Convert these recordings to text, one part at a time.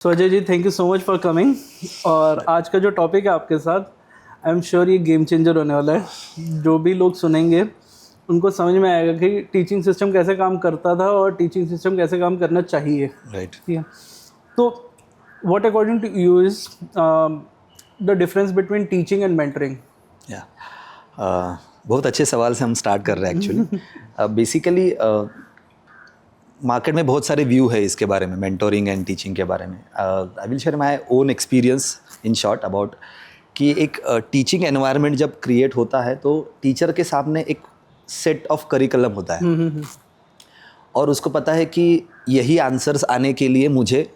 So Ajay ji, thank you so much for coming. और आज का जो टॉपिक है आपके साथ, आई एम श्योर ये गेम चेंजर होने वाला है। जो भी लोग सुनेंगे उनको समझ में आएगा कि टीचिंग सिस्टम कैसे काम करता था और टीचिंग सिस्टम कैसे काम करना चाहिए। राइट। ठीक है, तो what according to you is the difference between teaching and mentoring? या बहुत अच्छे सवाल से हम स्टार्ट कर रहे हैं एक्चुअली। बेसिकली मार्केट में बहुत सारे व्यू है इसके बारे में, मेंटोरिंग एंड टीचिंग के बारे में। I will share my own experience in short about कि एक टीचिंग एनवायरनमेंट जब क्रिएट होता है तो टीचर के सामने एक सेट ऑफ करिकुलम होता है और उसको पता है कि यही आंसर्स आने के लिए मुझे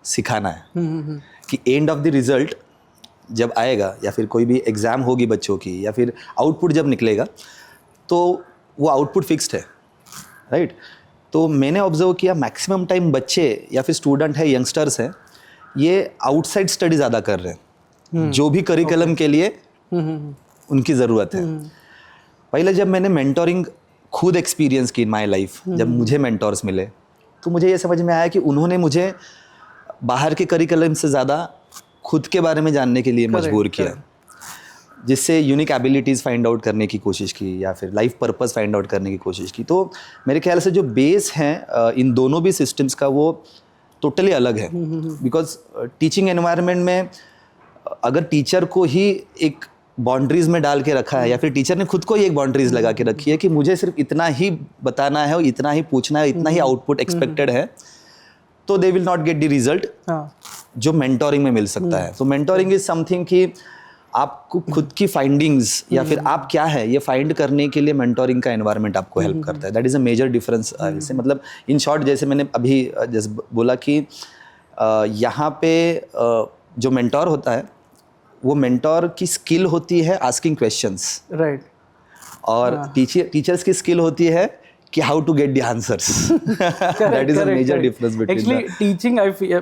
सिखाना है कि एंड ऑफ द रिजल्ट जब आएगा या फिर कोई भी एग्ज़ाम होगी बच्चों की या फिर आउटपुट जब निकलेगा तो वो आउटपुट फिक्स्ड है, राइट। तो मैंने ऑब्जर्व किया मैक्सिमम टाइम बच्चे या फिर स्टूडेंट है, यंगस्टर्स हैं, ये आउटसाइड स्टडी ज़्यादा कर रहे हैं जो भी करिकुलम के लिए उनकी ज़रूरत है। पहले जब मैंने मेंटोरिंग खुद एक्सपीरियंस की इन माई लाइफ, जब मुझे मेंटोर्स मिले तो मुझे ये समझ में आया कि उन्होंने मुझे बाहर के करिकुलम से ज़्यादा खुद के बारे में जानने के लिए मजबूर किया, जिससे यूनिक एबिलिटीज़ फाइंड आउट करने की कोशिश की या फिर लाइफ पर्पस फाइंड आउट करने की कोशिश की। तो मेरे ख्याल से जो बेस है इन दोनों भी सिस्टम्स का वो टोटली अलग है। बिकॉज टीचिंग एनवायरनमेंट में अगर टीचर को ही एक बाउंड्रीज में डाल के रखा है या फिर टीचर ने खुद को ही एक बाउंड्रीज लगा के रखी है कि मुझे सिर्फ इतना ही बताना है और इतना ही पूछना है, इतना ही आउटपुट एक्सपेक्टेड है, तो they will not get the result जो मेंटोरिंग में मिल सकता है। तो मेंटोरिंग इज समथिंग कि आपको खुद की फाइंडिंग्स या फिर आप क्या है ये फाइंड करने के लिए मेंटोरिंग का एनवायरनमेंट आपको हेल्प करता है। That is a major difference. जैसे मतलब इन शॉर्ट जैसे मैंने अभी जैसे बोला कि यहाँ पे जो मेंटोर होता है वो मेंटोर की स्किल होती है आस्किंग क्वेश्चंस, राइट। और टीचर्स की स्किल होती है कि how to get the answers. That is a major difference between actually teaching, I feel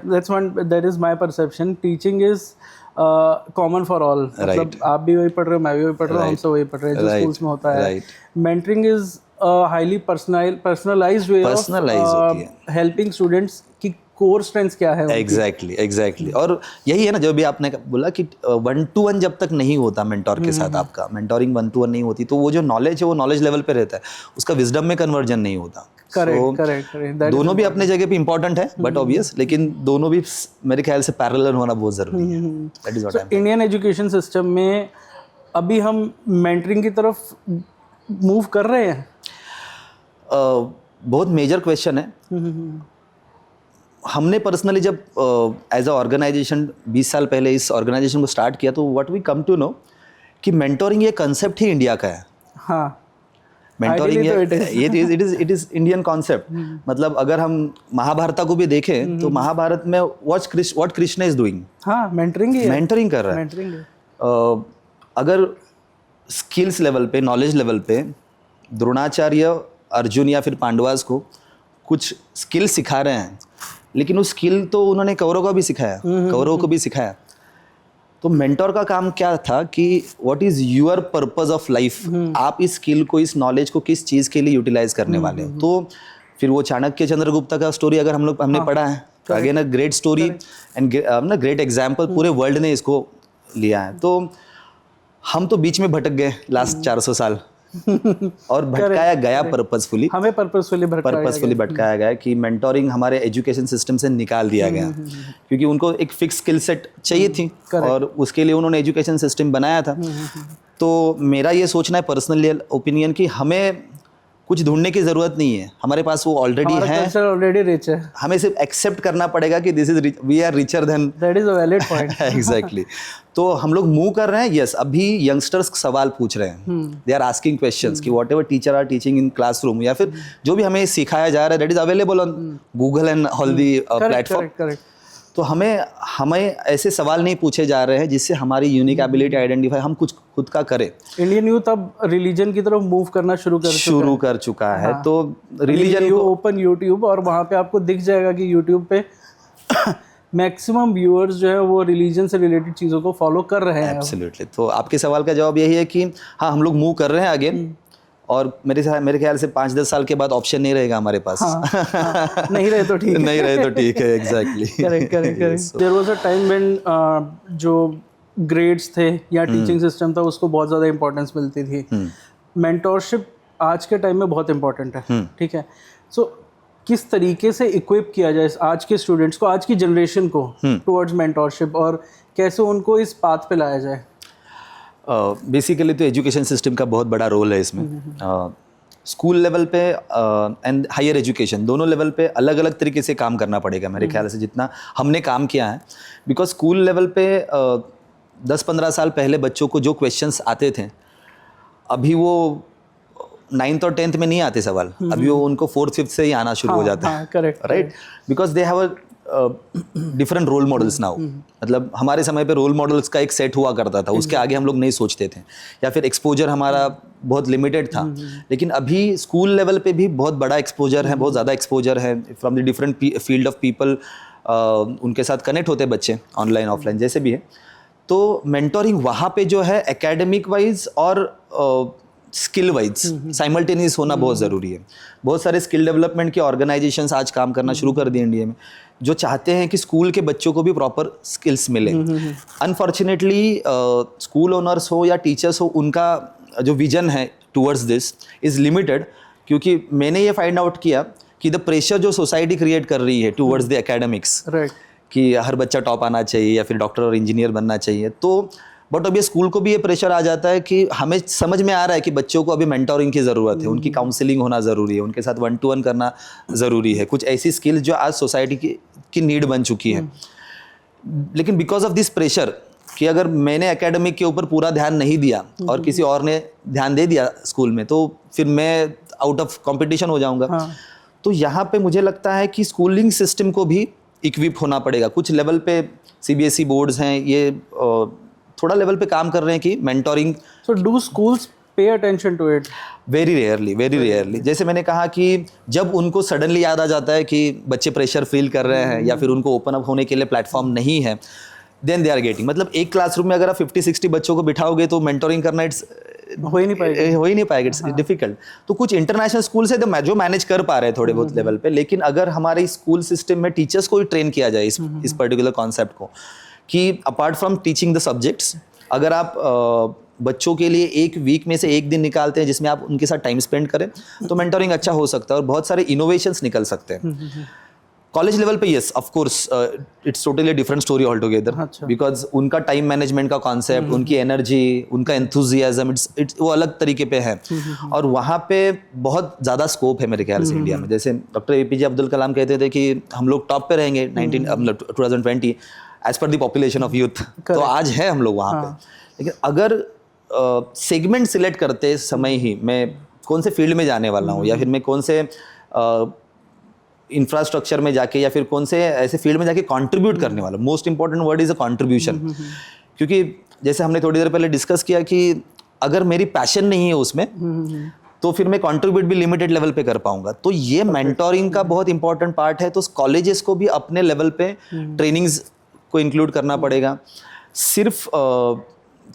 that is my perception, teaching is common for all. मतलब आप भी वही पढ़ रहे हो, मैं भी वही पढ़ रहा हूँ, हम सब वही पढ़ रहे हैं जो स्कूल्स में होता है। Mentoring is highly personalised way of helping students की कोर स्ट्रेंथ्स क्या है। एग्जैक्टली। और यही है ना, जो भी आपने बोला कि 1-to-1 जब तक नहीं होता मेंटोर के साथ, आपका मेंटोरिंग 1-to-1 नहीं होती तो वो जो नॉलेज है वो नॉलेज लेवल पे रहता है, उसका विजडम में कन्वर्जन नहीं होता। करेक्ट। दोनों भी अपने जगह पे इंपॉर्टेंट है बट ऑब्वियस, लेकिन दोनों भी मेरे ख्याल से पैरेलल होना बहुत जरूरी है। That is what I am. Indian education system में अभी हम मेंटरिंग की तरफ मूव कर रहे हैं। बहुत मेजर क्वेश्चन है। हमने पर्सनली जब एज अ ऑर्गेनाइजेशन 20 साल पहले इस ऑर्गेनाइजेशन को स्टार्ट किया तो what we come to know कि मेंटोरिंग ये कंसेप्ट ही इंडिया का है। हाँ, mentoring it is Indian concept. मतलब अगर हम महाभारत को भी देखें तो महाभारत में व्हाट कृष्ण इज डूइंग, हाँ, मेंटरिंग कर रहा है। अगर स्किल्स लेवल पे, नॉलेज लेवल पे द्रोणाचार्य अर्जुन या फिर पांडवास को कुछ स्किल सिखा रहे हैं, लेकिन उस स्किल तो उन्होंने कौरवों को भी सिखाया। तो मेंटोर का काम क्या था कि what is your purpose of life, आप इस स्किल को, इस नॉलेज को किस चीज़ के लिए यूटिलाइज करने वाले हो। तो फिर वो चाणक्य चंद्रगुप्ता का स्टोरी अगर हमने पढ़ा है, again a great story and ना ग्रेट एग्जाम्पल, पूरे वर्ल्ड ने इसको लिया है। तो हम तो बीच में भटक गए लास्ट 400 साल और भटकाया गया पर्पसफुली, हमें पर्पसफुली भटकाया गया कि मेंटोरिंग हमारे एजुकेशन सिस्टम से निकाल दिया गया क्योंकि उनको एक फिक्स स्किल सेट चाहिए थी और उसके लिए उन्होंने एजुकेशन सिस्टम बनाया था। तो मेरा ये सोचना है, पर्सनल ओपिनियन, कि हमें कुछ ढूंढने की जरूरत नहीं है, हमारे पास वो ऑलरेडी है, ऑलरेडी रिच है। हमें सिर्फ एक्सेप्ट करना पड़ेगा कि this is we are richer than. That is a valid point. Exactly. तो हम लोग मूव कर रहे हैं। यस, अभी यंगस्टर्स सवाल पूछ रहे हैं, दे आर आस्किंग क्वेश्चंस कि whatever teacher are teaching in classroom या फिर जो भी हमें सिखाया जा रहा है that is available on Google and all the platform. तो हमें ऐसे सवाल नहीं पूछे जा रहे हैं जिससे हमारी यूनिक एबिलिटी आइडेंटिफाई हम कुछ खुद का करें। इंडियन यूथ अब रिलीजन की तरफ मूव करना शुरू कर चुका है। तो रिलीजन को ओपन यूट्यूब और वहाँ पे आपको दिख जाएगा कि यूट्यूब पे मैक्सिमम व्यूअर्स जो है वो रिलीजन से रिलेटेड चीज़ों को फॉलो कर रहे हैं। एब्सोल्युटली। तो आपके सवाल का जवाब यही है कि हाँ, हम लोग मूव कर रहे हैं अगेन, और मेरे ख्याल से 5-10 साल के बाद ऑप्शन नहीं रहेगा हमारे पास। हाँ, नहीं रहे तो ठीक है। नहीं रहे तो ठीक है, exactly. Correct. There was a time when जो ग्रेड्स थे या टीचिंग सिस्टम था उसको बहुत ज़्यादा इंपॉर्टेंस मिलती थी। मेंटोरशिप आज के टाइम में बहुत इंपॉर्टेंट है, ठीक है। सो किस तरीके से इक्विप किया जाए आज के स्टूडेंट्स को, आज की जनरेशन को टुवर्ड्स मेंटोरशिप, और कैसे उनको इस पाथ पे लाया जाए? बेसिकली तो एजुकेशन सिस्टम का बहुत बड़ा रोल है इसमें। स्कूल लेवल पे एंड हायर एजुकेशन दोनों लेवल पे अलग अलग तरीके से काम करना पड़ेगा मेरे ख्याल से, जितना हमने काम किया है। बिकॉज स्कूल लेवल पे 10-15 साल पहले बच्चों को जो क्वेश्चंस आते थे, अभी वो 9th और 10th में नहीं आते सवाल, अभी वो उनको 4th-5th से ही आना शुरू हो जाता है, right? Because they have a different role models now. मतलब हमारे समय पे रोल मॉडल्स का एक सेट हुआ करता था, उसके आगे हम लोग नहीं सोचते थे, या फिर एक्सपोजर हमारा बहुत लिमिटेड था। लेकिन अभी स्कूल लेवल पे भी बहुत बड़ा एक्सपोजर है, बहुत ज़्यादा एक्सपोजर है from the different field of people. उनके साथ कनेक्ट होते हैं बच्चे, ऑनलाइन ऑफलाइन जैसे भी है। तो मेंटोरिंग वहाँ पे जो है एकेडमिक वाइज और स्किल वाइज साइमल्टेनियस होना बहुत ज़रूरी है। बहुत सारे स्किल डेवलपमेंट के ऑर्गेनाइजेशंस आज काम करना शुरू कर दिए इंडिया में, जो चाहते हैं कि स्कूल के बच्चों को भी प्रॉपर स्किल्स मिले। अनफॉर्चुनेटली स्कूल ओनर्स हो या टीचर्स हो, उनका जो विजन है टूवर्ड्स दिस इज़ लिमिटेड। क्योंकि मैंने ये फाइंड आउट किया कि द प्रेशर जो सोसाइटी क्रिएट कर रही है टूवर्ड्स द एकेडमिक्स, कि हर बच्चा टॉप आना चाहिए या फिर डॉक्टर और इंजीनियर बनना चाहिए, तो बट अभी स्कूल को भी ये प्रेशर आ जाता है कि हमें समझ में आ रहा है कि बच्चों को अभी मेंटोरिंग की ज़रूरत है, उनकी काउंसलिंग होना ज़रूरी है, उनके साथ 1-to-1 करना ज़रूरी है, कुछ ऐसी स्किल्स जो आज सोसाइटी की नीड बन चुकी है। लेकिन बिकॉज ऑफ दिस प्रेशर कि अगर मैंने एकेडमिक के ऊपर पूरा ध्यान नहीं दिया और किसी और ने ध्यान दे दिया स्कूल में, तो फिर मैं आउट ऑफ कॉम्पिटिशन हो जाऊँगा। तो यहाँ पे मुझे लगता है कि स्कूलिंग सिस्टम को भी इक्विप होना पड़ेगा। कुछ लेवल पे CBSE बोर्ड्स हैं, ये थोड़ा लेवल पे काम कर रहे हैं कि mentoring. So do schools pay attention to it? Very rarely. जैसे मैंने कहा कि जब उनको सडनली याद आ जाता है कि बच्चे प्रेशर फील कर रहे हैं या फिर उनको ओपन अप होने के लिए प्लेटफॉर्म नहीं है, देन दे आर गेटिंग। मतलब एक क्लासरूम में अगर आप 50-60 बच्चों को बिठाओगे तो मेंटोरिंग करना हो ही नहीं पाएगा, इट्स डिफिकल्ट। तो कुछ इंटरनेशनल स्कूल से जो मैनेज कर पा रहे हैं थोड़े बहुत लेवल पे, लेकिन अगर हमारे स्कूल सिस्टम में टीचर्स को भी ट्रेन किया जाए इस पर्टिकुलर कॉन्सेप्ट को, कि apart from teaching the subjects, अगर आप बच्चों के लिए एक वीक में से एक दिन निकालते हैं जिसमें आप उनके साथ टाइम स्पेंड करें, तो मेंटोरिंग अच्छा हो सकता है और बहुत सारे इनोवेशंस निकल सकते हैं। कॉलेज लेवल पे yes of course it's totally different story all together, because उनका टाइम मैनेजमेंट का कॉन्सेप्ट, उनकी एनर्जी, उनका एंथुजियाज्म इट्स वो अलग तरीके पे है। और वहाँ पे बहुत ज़्यादा स्कोप है मेरे ख्याल से इंडिया में। जैसे डॉक्टर APJ अब्दुल कलाम कहते थे कि हम लोग टॉप पे रहेंगे 2020 as per the population of youth. तो आज है हम लोग वहाँ पे। लेकिन अगर सेगमेंट सिलेक्ट करते समय ही मैं कौन से फील्ड में जाने वाला हूँ, या फिर मैं कौन से इंफ्रास्ट्रक्चर में जाके या फिर कौन से ऐसे फील्ड में जाके कंट्रीब्यूट करने वाला, most important word is a contribution. क्योंकि जैसे हमने थोड़ी देर पहले डिस्कस किया कि अगर मेरी पैशन नहीं है उसमें, तो फिर मैं कंट्रीब्यूट भी लिमिटेड लेवल पे कर पाऊंगा। तो ये मेंटोरिंग का बहुत इंपॉर्टेंट पार्ट है। तो कॉलेजेस को भी अपने लेवल पे ट्रेनिंग्स को इंक्लूड करना पड़ेगा, सिर्फ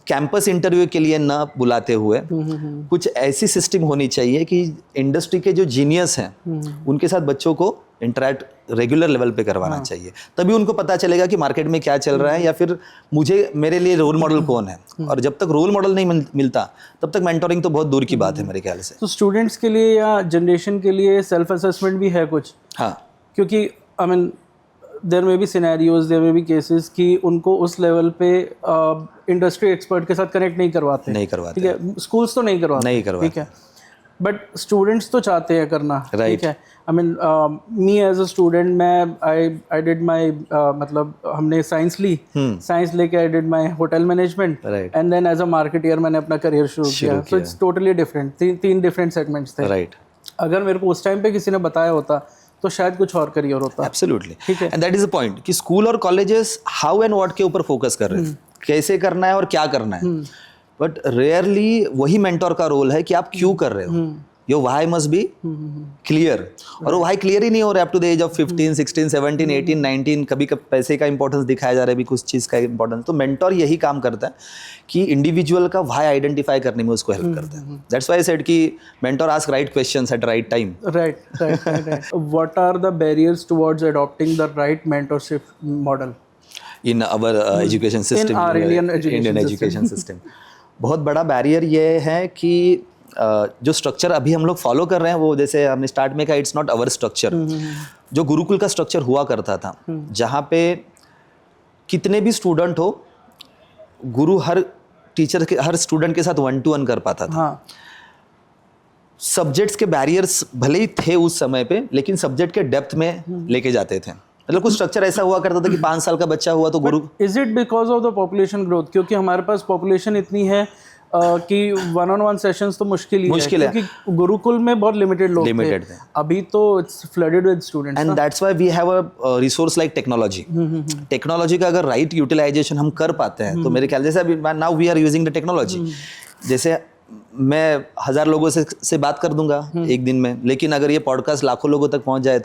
कैंपस इंटरव्यू के लिए ना बुलाते हुए कुछ ऐसी सिस्टम होनी चाहिए कि इंडस्ट्री के जो जीनियस हैं उनके साथ बच्चों को इंटरैक्ट रेगुलर लेवल पे करवाना चाहिए। तभी उनको पता चलेगा कि मार्केट में क्या चल रहा है, या फिर मेरे लिए रोल मॉडल कौन है। और जब तक रोल मॉडल नहीं मिलता तब तक मेंटोरिंग तो बहुत दूर की बात है मेरे ख्याल से। तो स्टूडेंट्स के लिए या जनरेशन के लिए सेल्फ असेसमेंट भी है कुछ? हाँ, क्योंकि I mean there may be scenarios, there may be cases कि उनको उस लेवल पे इंडस्ट्री एक्सपर्ट के साथ कनेक्ट नहीं करवाते, ठीक है, स्कूल्स तो नहीं करवाते, ठीक है, बट स्टूडेंट्स तो चाहते हैं करना, ठीक है। I mean me as a student, मैं आई डिड माई मतलब हमने साइंस ली, साइंस लेके I did my hotel management, and then as a marketer मैंने अपना करियर शुरू किया। सो इट्स टोटली डिफरेंट, तीन डिफरेंट सेगमेंट्स थे, राइट। अगर मेरे को उस टाइम पे किसी ने बताया होता तो शायद कुछ और करियर होता। एब्सोल्युटली, ठीक है। And that is the point कि स्कूल और कॉलेजेस हाउ एंड व्हाट के ऊपर फोकस कर रहे हैं, कैसे करना है और क्या करना है, बट रेयरली वही मेंटोर का रोल है कि आप क्यों कर रहे हो, your why must be clear, और वो व्हाई क्लियर ही नहीं हो रहा है up to the age of 15, 16, 17, 18, 19। कभी कभी पैसे का इंपॉर्टेंस दिखाया जा रहा है, भी कुछ चीज़ का इंपॉर्टेंस। तो मेंटोर यही काम करता है कि इंडिविजुअल का व्हाई आइडेंटिफाई करने में उसको हेल्प करता है। दैट्स व्हाई आई सेड कि mentor ask right questions eight right time. Right. What are the barriers towards adopting the right mentorship model? In our education system, our Indian education system बहुत बड़ा barrier ये है कि जो structure अभी हम लोग फॉलो कर रहे हैं, वो जैसे हमने स्टार्ट में कहा, इट्स नॉट आवर स्ट्रक्चर। जो गुरुकुल का स्ट्रक्चर हुआ करता था, जहाँ पे कितने भी स्टूडेंट हो, गुरु हर टीचर के हर स्टूडेंट के साथ 1-to-1 कर पाता था। हाँ. सब्जेक्ट्स के बैरियर्स भले ही थे उस समय पे, लेकिन सब्जेक्ट के डेप्थ में लेके जाते थे। मतलब कुछ स्ट्रक्चर ऐसा हुआ करता था कि 5 साल का बच्चा हुआ तो गुरु। Is it because of the population growth? क्योंकि हमारे पास पॉपुलेशन इतनी है कि 1-on-1 सेशंस तो मुश्किल है, क्योंकि गुरुकुल में बहुत लिमिटेड लोग थे। अभी तो it's flooded with students, and that's why we have a resource like technology. Technology का अगर राइट यूटिलाइजेशन हम कर पाते हैं तो मेरे ख्याल जैसे अभी now we are using the technology. जैसे मैं 1000 लोगों से बात कर दूंगा एक दिन में, लेकिन अगर ये पॉडकास्ट लाखों लोगों तक पहुंच जाए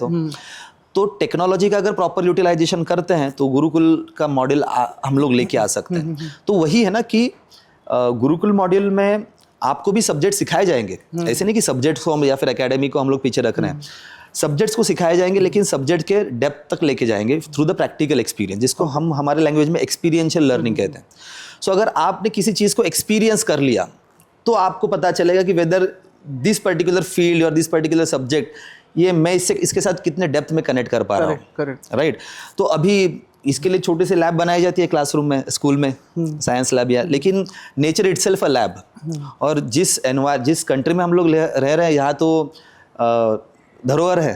तो टेक्नोलॉजी का अगर प्रॉपर यूटिलाइजेशन करते हैं तो गुरुकुल का मॉडल हम लोग लेके आ सकते हैं। तो वही है ना कि गुरुकुल मॉडल में आपको भी सब्जेक्ट सिखाए जाएंगे। ऐसे नहीं कि सब्जेक्ट्स को हम या फिर एकेडमी को हम लोग पीछे रख रहे हैं। सब्जेक्ट्स को सिखाए जाएंगे, लेकिन सब्जेक्ट के डेप्थ तक लेके जाएंगे थ्रू द प्रैक्टिकल एक्सपीरियंस, जिसको हम हमारे लैंग्वेज में एक्सपीरियंशियल लर्निंग कहते हैं। सो अगर आपने किसी चीज़ को एक्सपीरियंस कर लिया तो आपको पता चलेगा कि वेदर दिस पर्टिकुलर फील्ड और दिस पर्टिकुलर सब्जेक्ट, ये मैं इसके साथ कितने डेप्थ में कनेक्ट कर पा रहा हूँ। राइट। तो अभी इसके लिए छोटे से लैब बनाई जाती है क्लासरूम में, स्कूल में, साइंस लैब या, लेकिन नेचर इटसेल्फ अ लैब। और जिस कंट्री में हम लोग रह रहे हैं, यहाँ तो धरोहर है,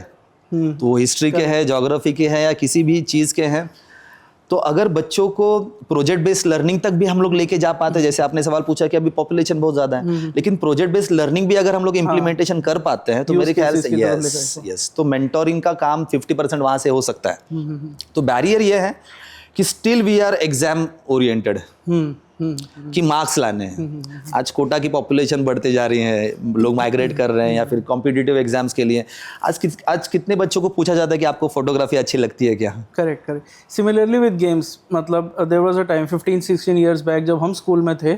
तो वो हिस्ट्री के है, ज्योग्राफी के है, या किसी भी चीज़ के हैं। तो अगर बच्चों को प्रोजेक्ट बेस्ड लर्निंग तक भी हम लोग लेके जा पाते हैं, जैसे आपने सवाल पूछा कि अभी पॉपुलेशन बहुत ज़्यादा है, लेकिन प्रोजेक्ट बेस्ड लर्निंग भी अगर हम लोग इम्प्लीमेंटेशन कर पाते हैं तो मेरे ख्याल से यस, तो मेंटोरिंग का काम 50% वहाँ से हो सकता है। तो बैरियर ये है कि still we are exam oriented, कि मार्क्स लाने हैं। आज कोटा की पॉपुलेशन बढ़ते जा रही है, लोग माइग्रेट कर रहे हैं या फिर कॉम्पिटिटिव एग्जाम्स के लिए। आज कितने बच्चों को पूछा जाता है कि आपको फोटोग्राफी अच्छी लगती है क्या? करेक्ट। सिमिलरली विद गेम्स, मतलब there was a time 15-16 years back जब हम स्कूल में थे,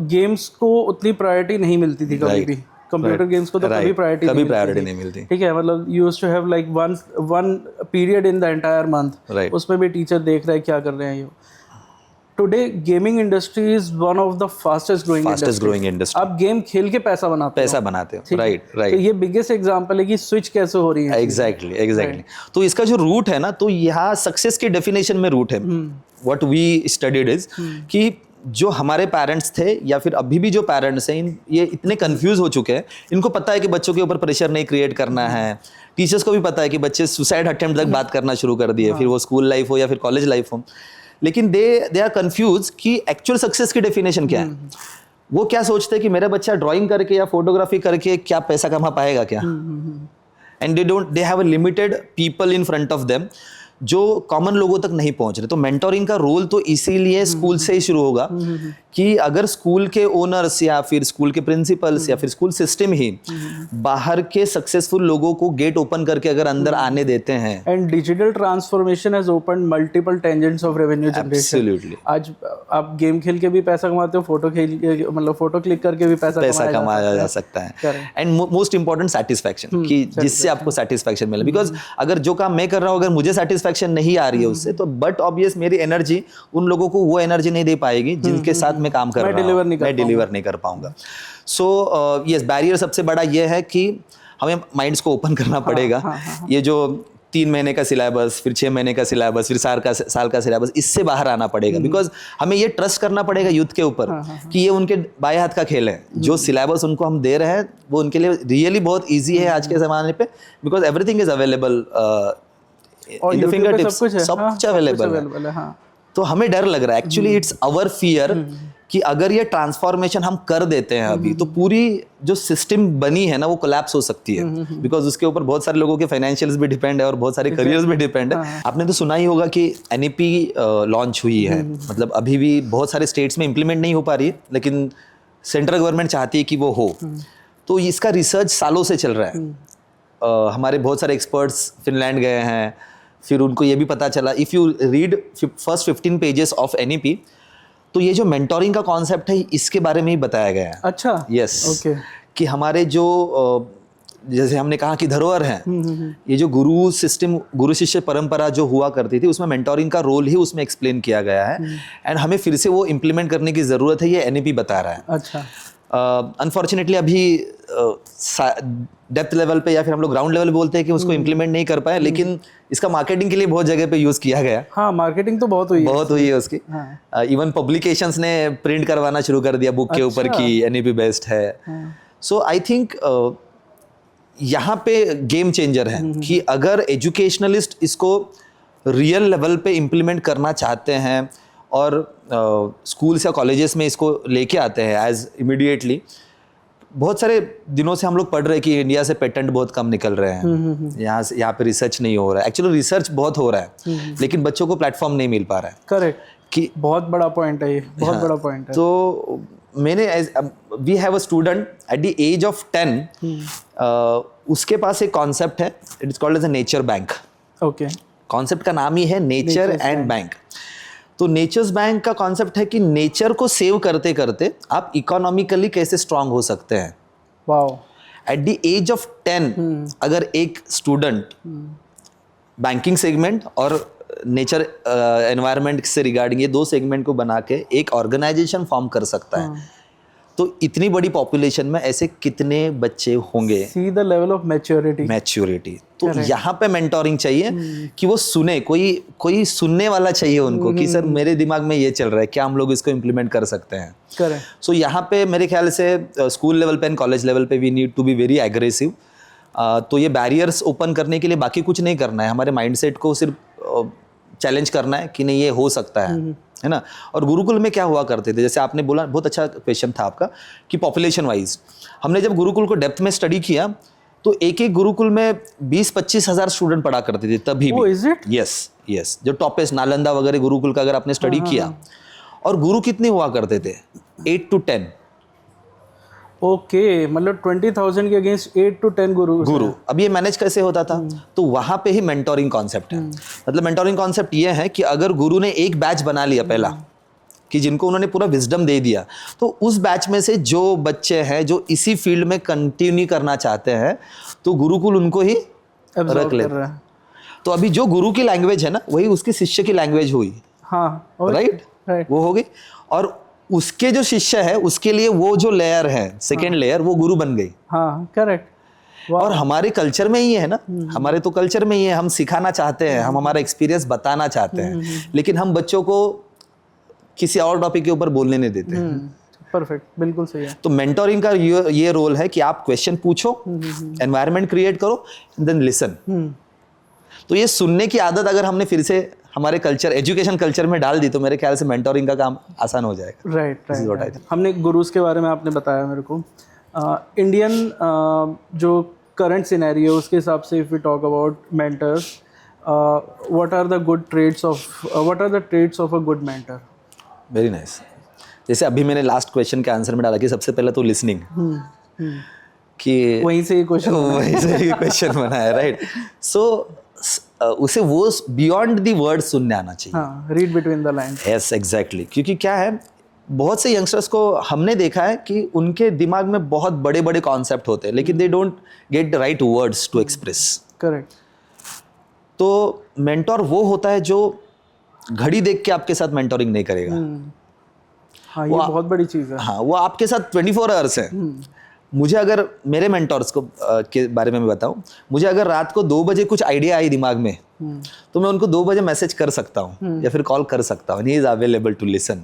गेम्स को उतनी प्रायोरिटी नहीं मिलती थी कभी भी। कंप्यूटर गेम्स को तो कभी प्रायोरिटी नहीं मिलती। ठीक है, मतलब you used to have like one period in the entire month, उसमें भी टीचर देख रहे हैं क्या कर रहे हैं ये। Today gaming industry is one of the fastest growing industry. आप गेम खेल के पैसा बनाते हो। राइट। तो ये बिगेस्ट एग्जांपल है कि स्विच कैसे हो रही है। एग्जैक्टली। तो इसका जो रूट है ना, तो यहाँ सक्सेस की डेफिनेशन में रूट है। व्हाट वी स्टडीड इज कि जो हमारे पेरेंट्स थे या फिर अभी भी जो पेरेंट्स हैं, ये इतने कंफ्यूज हो चुके हैं। इनको पता है कि बच्चों के ऊपर प्रेशर नहीं क्रिएट करना है। टीचर्स को भी पता है कि बच्चे सुसाइड अटेम्प्ट तक बात करना शुरू कर दिए, फिर वो स्कूल लाइफ हो या फिर कॉलेज लाइफ हो। लेकिन दे आर कंफ्यूज कि एक्चुअल सक्सेस की डेफिनेशन क्या है। वो क्या सोचते हैं कि मेरा बच्चा ड्राइंग करके या फोटोग्राफी करके क्या पैसा कमा पाएगा क्या? And they have a limited people in front of them जो कॉमन लोगों तक नहीं पहुंच रहे। तो मेंटोरिंग का रोल तो इसीलिए स्कूल से ही शुरू होगा कि अगर स्कूल के ओनर्स या फिर स्कूल के प्रिंसिपल्स या फिर स्कूल सिस्टम ही बाहर के सक्सेसफुल लोगों को गेट ओपन करके अगर अंदर आने देते हैं। And digital transformation has opened multiple tangents of revenue generation. Absolutely. आज आप गेम खेल के भी पैसा कमाते हो, फोटो क्लिक करके भी पैसा कमाया जा सकता है। एंड मोस्ट इंपॉर्टेंट सेटिस्फैक्शन, कि जिससे आपको सेटिस्फैक्शन मिले। बिकॉज अगर जो काम मैं कर रहा हूँ अगर मुझे सेटिस्फैक्शन नहीं आ रही है उससे, तो बट ऑब्वियस मेरी एनर्जी उन लोगों को वो एनर्जी नहीं दे पाएगी जिनके साथ मैं काम कर रहा हूँ, मैं डिलीवर नहीं कर पाऊंगा। सो यस, बैरियर सबसे बड़ा ये है कि हमें माइंड्स को ओपन करना पड़ेगा। ये जो 3 महीने का सिलेबस, फिर 6 महीने का सिलेबस, फिर साल का सिलेबस, इससे बाहर आना पड़ेगा। बिकॉज हमें ये ट्रस्ट करना पड़ेगा यूथ के ऊपर कि ये उनके बाएं हाथ का खेल है। जो सिलेबस उनको हम दे रहे हैं वो उनके लिए रियली बहुत ईजी है आज के ज़माने पे, because everything is available in the finger tips, सब कुछ अवेलेबल है। तो हमें डर लग रहा है, एक्चुअली इट्स आवर फियर कि अगर ये ट्रांसफॉर्मेशन हम कर देते हैं अभी, तो पूरी जो सिस्टम बनी है ना वो कोलैप्स हो सकती है। बिकॉज उसके ऊपर बहुत सारे लोगों के फाइनेंशियल्स भी डिपेंड है और बहुत सारे करियर्स भी डिपेंड है। आपने तो सुना ही होगा कि NEP लॉन्च हुई है, मतलब अभी भी बहुत सारे स्टेट्स में इम्प्लीमेंट नहीं हो पा रही है, लेकिन सेंट्रल गवर्नमेंट चाहती है कि वो हो। तो इसका रिसर्च सालों से चल रहा है। हमारे बहुत सारे एक्सपर्ट्स फिनलैंड गए हैं, फिर उनको ये भी पता चला, if you read first 15 pages of NEP, तो ये जो मेंटोरिंग का कॉन्सेप्ट है इसके बारे में ही बताया गया है। अच्छा, यस, ओके, कि हमारे जो जैसे हमने कहा कि धरोहर है, ये जो गुरु सिस्टम, गुरु शिष्य परंपरा जो हुआ करती थी, उसमें मेंटोरिंग का रोल ही उसमें एक्सप्लेन किया गया है, एंड हमें फिर से वो इम्प्लीमेंट करने की ज़रूरत है, ये NEP बता रहा है। अच्छा, अनफॉर्चुनेटली अभी डेप्थ लेवल पे या फिर हम लोग ग्राउंड लेवल बोलते हैं कि उसको इम्प्लीमेंट नहीं कर पाए, लेकिन इसका मार्केटिंग के लिए बहुत जगह पे यूज़ किया गया। हाँ, मार्केटिंग तो बहुत हुई है उसकी। इवन पब्लिकेशंस ने प्रिंट करवाना शुरू कर दिया बुक के ऊपर कि NEP बेस्ट है। सो आई थिंक यहाँ पे गेम चेंजर है कि अगर एजुकेशनलिस्ट इसको रियल लेवल पे इम्प्लीमेंट करना चाहते हैं और स्कूल्स या कॉलेजेस में इसको लेके आते हैं एज इमीडिएटली। बहुत सारे दिनों से हम लोग पढ़ रहे हैं कि इंडिया से पेटेंट बहुत कम निकल रहे हैं, यहाँ पे रिसर्च नहीं हो रहा है। एक्चुअली रिसर्च बहुत हो रहा है, लेकिन बच्चों को प्लेटफॉर्म नहीं मिल पा रहा है। करेक्ट, कि बहुत बड़ा पॉइंट है ये, बहुत बड़ा पॉइंट है। तो मैंने we have a student at the age of 10, उसके पास एक कॉन्सेप्ट है, it is called as a nature bank. Okay, concept का नाम ही है नेचर एंड बैंक। तो नेचर्स बैंक का कॉन्सेप्ट है कि नेचर को सेव करते करते आप इकोनॉमिकली कैसे स्ट्रांग हो सकते हैं। Wow, at the age of 10 अगर एक स्टूडेंट बैंकिंग सेगमेंट और नेचर एनवायरनमेंट से रिगार्डिंग ये दो सेगमेंट को बना के एक ऑर्गेनाइजेशन फॉर्म कर सकता है, तो इतनी बड़ी पॉपुलेशन में ऐसे कितने बच्चे होंगे। See the level of maturity. तो यहाँ पे मेंटोरिंग चाहिए कि वो सुने, कोई सुनने वाला चाहिए उनको कि सर मेरे दिमाग में ये चल रहा है, क्या हम लोग इसको इम्प्लीमेंट कर सकते हैं। करेक्ट। सो यहाँ पे मेरे ख्याल से स्कूल लेवल पे एंड कॉलेज लेवल पे we need to be very aggressive. तो ये बैरियर्स ओपन करने के लिए बाकी कुछ नहीं करना है, हमारे माइंडसेट को सिर्फ चैलेंज करना है कि नहीं ये हो सकता है ना। और गुरुकुल में क्या हुआ करते थे, जैसे आपने बोला, बहुत अच्छा क्वेश्चन था आपका कि पॉपुलेशन वाइज हमने जब गुरुकुल को डेप्थ में स्टडी किया तो एक एक गुरुकुल में 20-25 हज़ार स्टूडेंट पढ़ा करते थे तभी भी। यस, जो टॉपेस्ट नालंदा वगैरह गुरुकुल का अगर आपने स्टडी किया, और गुरु कितने हुआ करते थे 8 to 10। ओके, मतलब 20,000 के अगेंस्ट 8 to 10 गुरु। अब ये मैनेज कैसे होता था, तो वहां पे ही मेंटोरिंग कॉन्सेप्ट है। मतलब मेंटोरिंग कॉन्सेप्ट ये है कि अगर गुरु ने एक बैच बना लिया पहला, कि जिनको उन्होंने पूरा विजडम दे दिया, तो उस बैच में से जो बच्चे हैं जो इसी फील्ड में कंटिन्यू करना चाहते हैं, तो गुरुकुल उनको ही रख ले। तो अभी जो गुरु की लैंग्वेज है ना, वही उसके शिष्य की लैंग्वेज हुई। हाँ, राइट, वो हो गई। और उसके जो शिष्य है उसके लिए वो जो लेयर है, सेकेंड लेयर, वो गुरु बन गई। हाँ, करेक्ट। और हमारे कल्चर में ही है ना, हमारे तो कल्चर में ही है, हम सिखाना चाहते हैं, हम हमारा एक्सपीरियंस बताना चाहते हैं, लेकिन हम बच्चों को किसी और टॉपिक के ऊपर बोलने नहीं देते। परफेक्ट, बिल्कुल सही है। तो मेंटोरिंग का ये रोल है कि आप क्वेश्चन पूछो, एनवायरनमेंट क्रिएट करो, देन लिसन। तो ये सुनने की आदत अगर हमने फिर से हमारे कल्चर, एजुकेशन कल्चर में डाल दी, तो मेरे ख्याल से मेंटोरिंग का काम आसान हो जाएगा। राइट। हमने गुरुज के बारे में आपने बताया मेरे को। इंडियन जो करंट सिनेरियो उसके हिसाब से if we talk about mentors, what are the traits of a good mentor? Very nice. जैसे अभी मैंने लास्ट क्वेश्चन के आंसर में डाला कि सबसे पहले तो लिसनिंग, कि वहीं से ये क्वेश्चन बना है। राइट। सो उसे वो बियॉन्ड दी वर्ड सुनने आना चाहिए। हाँ, read between the lines. Yes, exactly. क्योंकि क्या है, बहुत से यंगस्टर्स को हमने देखा है कि उनके दिमाग में बहुत बड़े बड़े कॉन्सेप्ट होते हैं, लेकिन they don't get the right words to express. Correct. तो मेंटोर वो होता है जो घड़ी देख के आपके साथ मेंटोरिंग नहीं करेगा। हाँ, ये बहुत बड़ी चीज़ है। हाँ, वो आपके साथ 24 आवर्स है। मुझे अगर मेरे मेंटोर्स को के बारे में बताऊं, मुझे अगर रात को 2 बजे कुछ आइडिया आई दिमाग में, तो मैं उनको 2 बजे मैसेज कर सकता हूँ या फिर कॉल कर सकता हूँ, he is available to listen.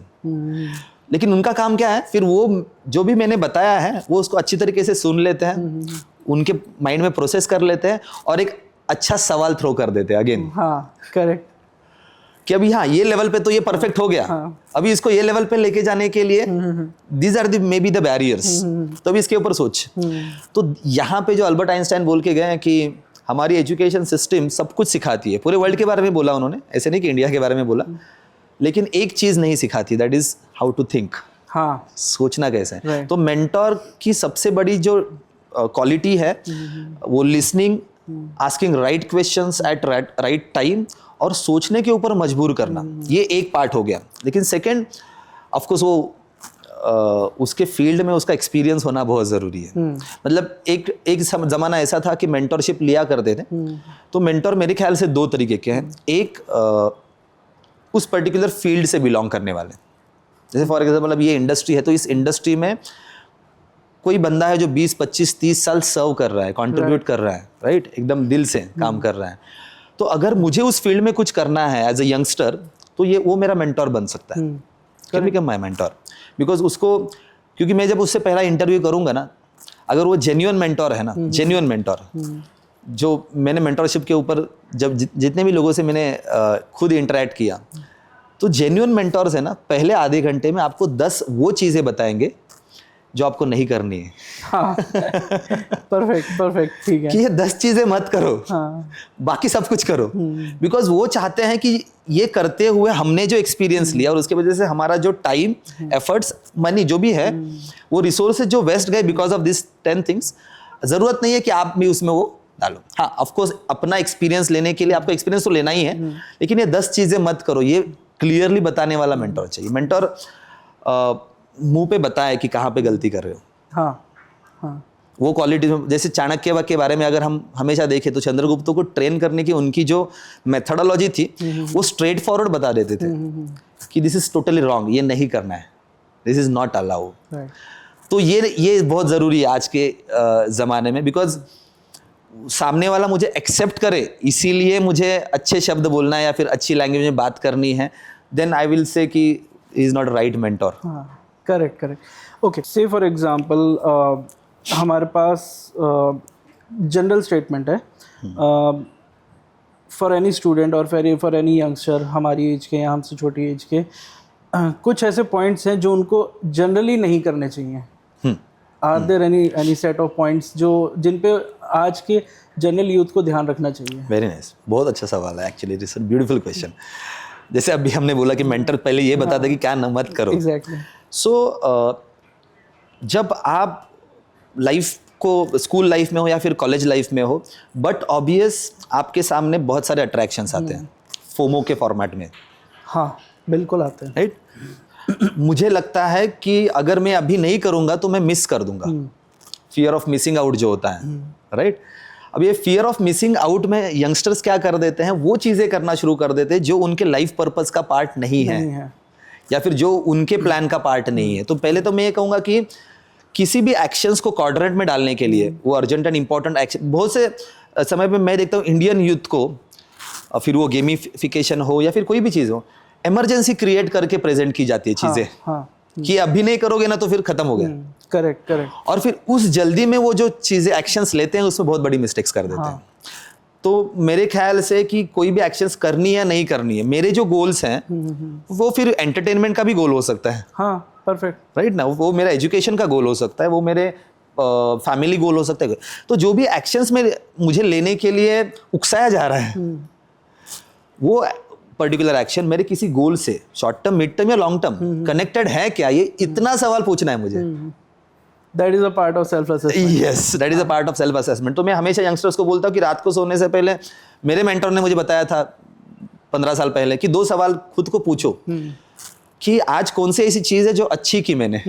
लेकिन उनका काम क्या है, फिर वो जो भी मैंने बताया है वो उसको अच्छी तरीके से सुन लेते हैं, उनके माइंड में प्रोसेस कर लेते हैं और एक अच्छा सवाल थ्रो कर देते हैं अगेन। हाँ, करेक्ट। कि अभी हाँ, ये लेवल पे तो ये परफेक्ट हो गया, अभी इसको ये लेवल पे लेके जाने के लिए these are maybe the barriers, तो अभी इसके ऊपर सोच। तो यहाँ पे जो अल्बर्ट आइंस्टाइन बोल के गए हैं कि हमारी एजुकेशन सिस्टम सब कुछ सिखाती है, पूरे वर्ल्ड के बारे में बोला उन्होंने, ऐसे नहीं कि इंडिया के बारे में बोला, लेकिन एक चीज नहीं सिखाती, that is how to think. हाँ, सोचना कैसे है। तो मेंटोर की सबसे बड़ी जो क्वालिटी है वो listening, asking right questions eight right time और सोचने के ऊपर मजबूर करना, ये एक पार्ट हो गया। लेकिन सेकंड ऑफ कोर्स वो उसके फील्ड में उसका एक्सपीरियंस होना बहुत ज़रूरी है। मतलब एक ज़माना ऐसा था कि मेंटरशिप लिया करते थे, तो मेंटर मेरे ख्याल से दो तरीके के हैं। एक उस पर्टिकुलर फील्ड से बिलोंग करने वाले, जैसे फॉर एग्जाम्पल अब ये इंडस्ट्री है तो इस इंडस्ट्री में कोई बंदा है जो 20, 25, 30 साल सर्व कर रहा है, कंट्रीब्यूट कर रहा है, राइट, एकदम दिल से काम कर रहा है। तो अगर मुझे उस फील्ड में कुछ करना है एज ए यंगस्टर, तो ये वो मेरा मेंटोर बन सकता है, can become my mentor. Because उसको, क्योंकि मैं जब उससे पहला इंटरव्यू करूंगा ना, अगर वो जेन्युइन मेंटोर है ना, जेन्युइन मेंटोर, जो मैंने मेंटोरशिप के ऊपर जब जितने भी लोगों से मैंने खुद इंटरेक्ट किया, तो जेन्युइन मेंटोर्स है ना, पहले आधे घंटे में आपको 10 वो चीज़ें बताएंगे जो आपको नहीं करनी है। हाँ, परफेक्ट, ठीक है कि ये 10 चीज़ें मत करो, हाँ, बाकी सब कुछ करो। बिकॉज वो चाहते हैं कि ये करते हुए हमने जो एक्सपीरियंस लिया और उसके वजह से हमारा जो टाइम, एफर्ट्स, मनी जो भी है, वो रिसोर्सेज जो वेस्ट गए बिकॉज ऑफ दिस 10 थिंग्स, ज़रूरत नहीं है कि आप भी उसमें वो डालो। हाँ, ऑफ कोर्स अपना एक्सपीरियंस लेने के लिए आपको एक्सपीरियंस तो लेना ही है, लेकिन ये 10 चीज़ें मत करो, ये क्लियरली बताने वाला मेंटोर चाहिए। मेंटोर मुंह पे बताए कि कहाँ पे गलती कर रहे हो। हाँ, हाँ, वो क्वालिटी, जैसे चाणक्य के बारे में अगर हम हमेशा देखें तो चंद्रगुप्त को ट्रेन करने की उनकी जो मेथोडोलॉजी थी, वो स्ट्रेट फॉरवर्ड बता देते थे कि दिस इज टोटली रॉन्ग, ये नहीं करना है, दिस इज नॉट अलाउड। तो ये बहुत ज़रूरी है आज के ज़माने में, बिकॉज सामने वाला मुझे एक्सेप्ट करे, इसीलिए मुझे अच्छे शब्द बोलना है या फिर अच्छी लैंग्वेज में बात करनी है, देन आई विल से कि is not right mentor. Correct. Okay, से फॉर एग्जांपल हमारे पास जनरल स्टेटमेंट है फॉर एनी स्टूडेंट और फॉर एनी यंगस्टर, हमारी एज के या हमसे छोटी एज के, कुछ ऐसे पॉइंट्स हैं जो उनको जनरली नहीं करने चाहिए। Are there any set of points जो जिन पे आज के जनरल यूथ को ध्यान रखना चाहिए? वेरी नाइस, बहुत अच्छा सवाल है actually, it's a beautiful question. जैसे अभी हमने बोला कि मेंटर पहले ये बता दे कि क्या न मत करो। एग्जैक्टली। सो जब आप लाइफ को, स्कूल लाइफ में हो या फिर कॉलेज लाइफ में हो, बट ऑब्वियस आपके सामने बहुत सारे अट्रैक्शंस आते हैं फोमो के फॉर्मेट में। हाँ, बिल्कुल आते हैं, राइट। मुझे लगता है कि अगर मैं अभी नहीं करूँगा तो मैं मिस कर दूंगा, फियर ऑफ मिसिंग आउट जो होता है, राइट। अब ये फियर ऑफ मिसिंग आउट में यंगस्टर्स क्या कर देते हैं, वो चीज़ें करना शुरू कर देते हैं जो उनके लाइफ पर्पस का पार्ट नहीं है या फिर जो उनके प्लान का पार्ट नहीं है। तो पहले तो मैं ये कहूँगा कि किसी भी एक्शंस को क्वाड्रेंट में डालने के लिए, वो अर्जेंट एंड इंपॉर्टेंट एक्शन, बहुत से समय पे मैं देखता हूँ इंडियन यूथ को, फिर वो गेमिफिकेशन हो या फिर कोई भी चीज़ हो, इमरजेंसी क्रिएट करके प्रेजेंट की जाती है चीज़ें। हाँ, कि अभी नहीं करोगे ना तो फिर खत्म हो गया। करेक्ट। और फिर उस जल्दी में वो जो चीज़ें एक्शंस लेते हैं उसमें बहुत बड़ी मिस्टेक्स कर देते हैं। तो मेरे ख्याल से कि कोई भी एक्शंस करनी है नहीं करनी है, मेरे जो गोल्स हैं वो फिर एंटरटेनमेंट का भी गोल हो सकता है। हाँ, परफेक्ट, राइट ना, वो मेरा एजुकेशन का गोल हो सकता है, वो मेरे फैमिली गोल हो सकता है। तो जो भी एक्शंस में मुझे लेने के लिए उकसाया जा रहा है, वो पर्टिकुलर एक्शन मेरे किसी गोल से शॉर्ट टर्म, मिड टर्म या लॉन्ग टर्म कनेक्टेड है क्या, ये इतना सवाल पूछना है मुझे। That is a part of self assessment. Yes, that is a part of self assessment. तो मैं हमेशा यंगस्टर्स को बोलता हूँ कि रात को सोने से पहले, मेरे मेंटर ने मुझे बताया था 15 साल पहले कि 2 सवाल खुद को पूछो कि आज कौन सी ऐसी चीज है जो अच्छी की मैंने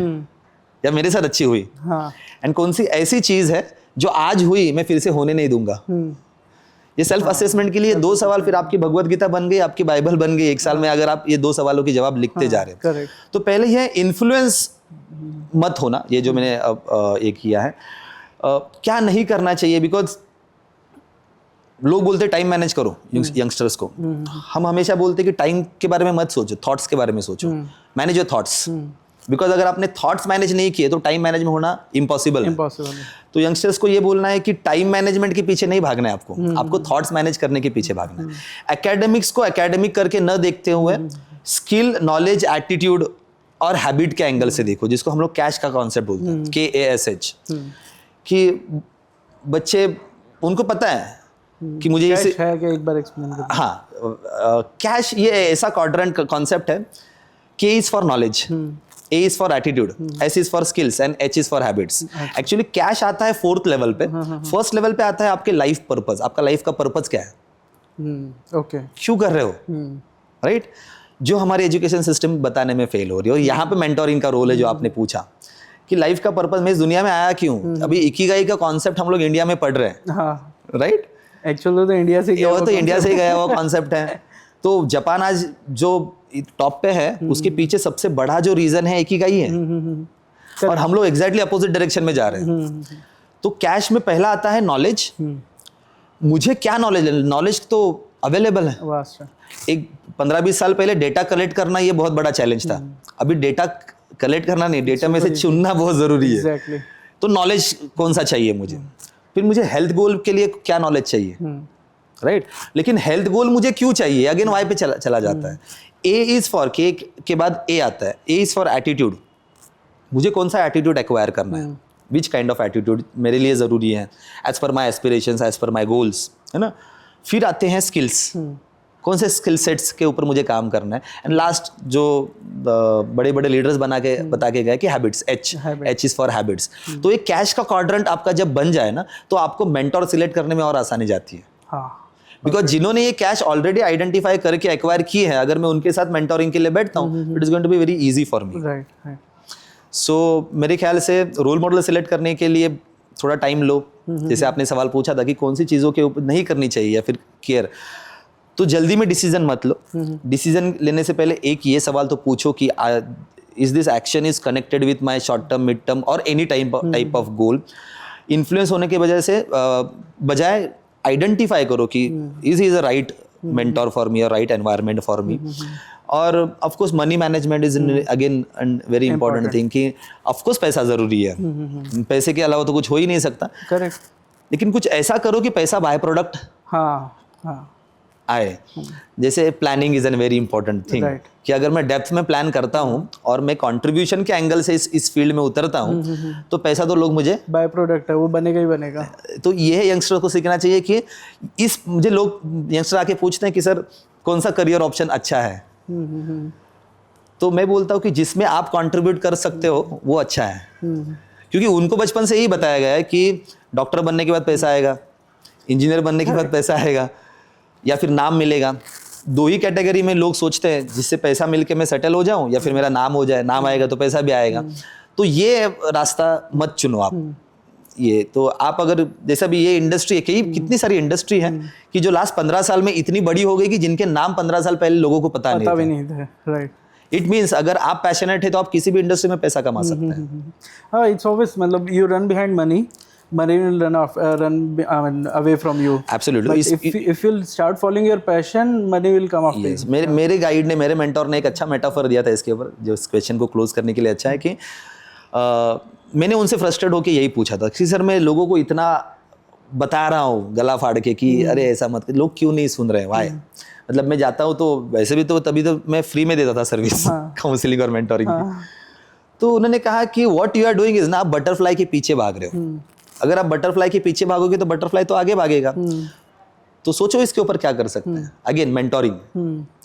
या मेरे साथ अच्छी हुई, एंड कौन सी ऐसी चीज है जो आज हुई मैं फिर से होने नहीं दूंगा। ये सेल्फ असेसमेंट के लिए 2 सवाल, फिर आपकी भगवत गीता बन गई, आपकी बाइबल बन गई 1 साल में, अगर आप ये 2 सवालों के जवाब लिखते जा रहे हैं। तो पहले ये इन्फ्लुएंस मत होना, ये जो मैंने ये किया है, क्या नहीं करना चाहिए। बिकॉज लोग बोलते टाइम मैनेज करो यंगस्टर्स को, हम हमेशा बोलते कि टाइम के बारे में मत सोचो, थॉट्स के बारे में सोचो, मैनेज योर थॉट्स। बिकॉज अगर आपने थॉट्स मैनेज नहीं किए तो टाइम मैनेज में होना इम्पॉसिबल है। तो यंगस्टर्स को ये बोलना है कि टाइम मैनेजमेंट के पीछे नहीं भागना है आपको थॉट्स मैनेज करने के पीछे भागना है। एकेडमिक्स को एकेडमिक करके न देखते हुए स्किल, नॉलेज, एटीट्यूड और हैबिट के एंगल से देखो, जिसको हम लोग कैश का कॉन्सेप्ट बोलते हैं, KASH, कि बच्चे, उनको पता है कि मुझे कैश है कि एक बार एक्सप्लेन करो। हाँ, कैश ये ऐसा क्वाड्रेंट कॉन्सेप्ट है, K is for knowledge, A is for attitude, S is for skills and H is for habits. Actually cash आता है 4th लेवल पे, फर्स्ट लेवल पे आता है आपके लाइफ पर्पस, आपका लाइफ का पर्पस क्या है, ओके, क्यों कर रहे हो, राइट, जो हमारे एजुकेशन सिस्टम बताने में फेल हो रही है। और यहाँ पे मेंटोरिंग का रोल है, जो आपने पूछा कि लाइफ का पर्पस, मैं इस दुनिया में आया क्यों। अभी इकिगाई का कॉन्सेप्ट हम लोग इंडिया में पढ़ रहे हैं, राइट, एक्चुअली तो इंडिया से वो तो इंडिया से ही गया हुआ कॉन्सेप्ट है। तो जापान आज जो टॉप पे है, उसके पीछे सबसे बड़ा जो रीजन है इकिगाई है, और हम लोग एग्जैक्टली अपोजिट डायरेक्शन में जा रहे हैं। तो कैश में पहला आता है नॉलेज। मुझे क्या नॉलेज है, नॉलेज तो अवेलेबल है। एक 15-20 साल पहले डेटा कलेक्ट करना ये बहुत बड़ा चैलेंज था, अभी डेटा कलेक्ट करना नहीं, डेटा में से चुनना बहुत जरूरी है। तो नॉलेज कौन सा चाहिए मुझे, फिर मुझे हेल्थ गोल के लिए क्या नॉलेज चाहिए, राइट, लेकिन हेल्थ गोल मुझे क्यों चाहिए, अगेन वाई पे चला जाता है। ए इज फॉर, के बाद ए आता है, ए इज फॉर एटीट्यूड, मुझे कौन सा एटीट्यूड एक्वायर करना है, विच काइंड ऑफ एटीट्यूड मेरे लिए ज़रूरी है, as per my aspirations, as per my goals, है ना। फिर आते हैं स्किल्स, कौन से स्किल सेट्स के ऊपर मुझे काम करना है। एंड लास्ट जो बड़े बड़े लीडर्स बता के गए कि habits, H is for habits. तो एक कैश का क्वाड्रेंट आपका जब बन जाए ना, तो आपको मेंटोर सिलेक्ट करने में और आसानी जाती है, बिकॉज जिन्होंने ये कैश ऑलरेडी आइडेंटिफाई करके एक्वायर की है, अगर मैं उनके साथ मेंटोरिंग के लिए बैठता हूँ, it is going to be very easy for me. So मेरे ख्याल से रोल मॉडल सिलेक्ट करने के लिए थोड़ा टाइम लो। जैसे आपने सवाल पूछा था कि कौन सी चीज़ों के ऊपर नहीं करनी चाहिए या फिर केयर, तो जल्दी में डिसीजन मत लो। डिसीजन लेने से पहले एक ये सवाल तो पूछो कि is this action is connected with my short term, mid term और any type of goal. Influence होने के वजह से बजाय आइडेंटिफाई करो कि is a right mentor for me और राइट एनवायरनमेंट फॉर मी। और of course money management is again very important thing कि ऑफ कोर्स पैसा जरूरी है, पैसे के अलावा तो कुछ हो ही नहीं सकता, करेक्ट, लेकिन कुछ ऐसा करो कि पैसा बाय प्रोडक्ट आए। जैसे planning is an very important thing, कि अगर मैं डेप्थ में प्लान करता हूँ और मैं कंट्रीब्यूशन के एंगल से इस फील्ड में उतरता हूँ, तो पैसा तो लोग मुझे बाय प्रोडक्ट है, वो बनेगा ही बनेगा। तो ये यंगस्टर को सीखना चाहिए कि मुझे लोग यंगस्टर आके पूछते हैं कि सर कौन सा करियर ऑप्शन अच्छा है, तो मैं बोलता हूँ कि जिसमें आप कंट्रीब्यूट कर सकते हो वो अच्छा है, क्योंकि उनको बचपन से यही बताया गया है कि डॉक्टर बनने के बाद पैसा आएगा, इंजीनियर बनने के बाद पैसा आएगा, या फिर नाम मिलेगा। दो ही कैटेगरी में लोग सोचते हैं, जिससे पैसा मिलके मैं सेटल हो जाऊं या फिर मेरा नाम हो जाए, नाम आएगा तो पैसा भी आएगा। तो ये रास्ता मत चुनो आप। ये तो आप अगर जैसा भी ये इंडस्ट्री है, कितनी सारी इंडस्ट्री है कि जो लास्ट 15 साल में इतनी बड़ी हो गई कि जिनके नाम 15 साल पहले लोगों को पता नहीं था। राइट, इट मीन्स अगर आप पैशनेट है तो आप किसी भी इंडस्ट्री में पैसा कमा सकते हैं। हाँ, इट्स ऑब्वियस, मतलब you run behind money, money will run away from you. Absolutely. But if you'll start following your passion, money will come after you. मेरे गाइड ने, मेरे मेंटोर ने एक अच्छा मेटाफर दिया था इसके ऊपर, जो इस क्वेश्चन को क्लोज करने के लिए अच्छा है कि मैंने उनसे फ्रस्ट्रेट होकर यही पूछा था कि सर मैं लोगों को इतना बता रहा हूँ गला फाड़ के कि अरे ऐसा मत, लोग क्यों नहीं सुन रहे, वाई? मतलब मैं जाता हूँ तो वैसे भी तो तभी तो मैं फ्री में देता था सर्विस, काउंसलिंग और मेंटोरिंग की। तो उन्होंने कहा कि what you are doing is ना, आप बटरफ्लाई के पीछे भाग रहे हो। अगर आप बटरफ्लाई के पीछे भागोगे तो बटरफ्लाई तो आगे भागेगा। तो सोचो इसके ऊपर क्या कर सकते हैं। अगेन मेंटोरिंग,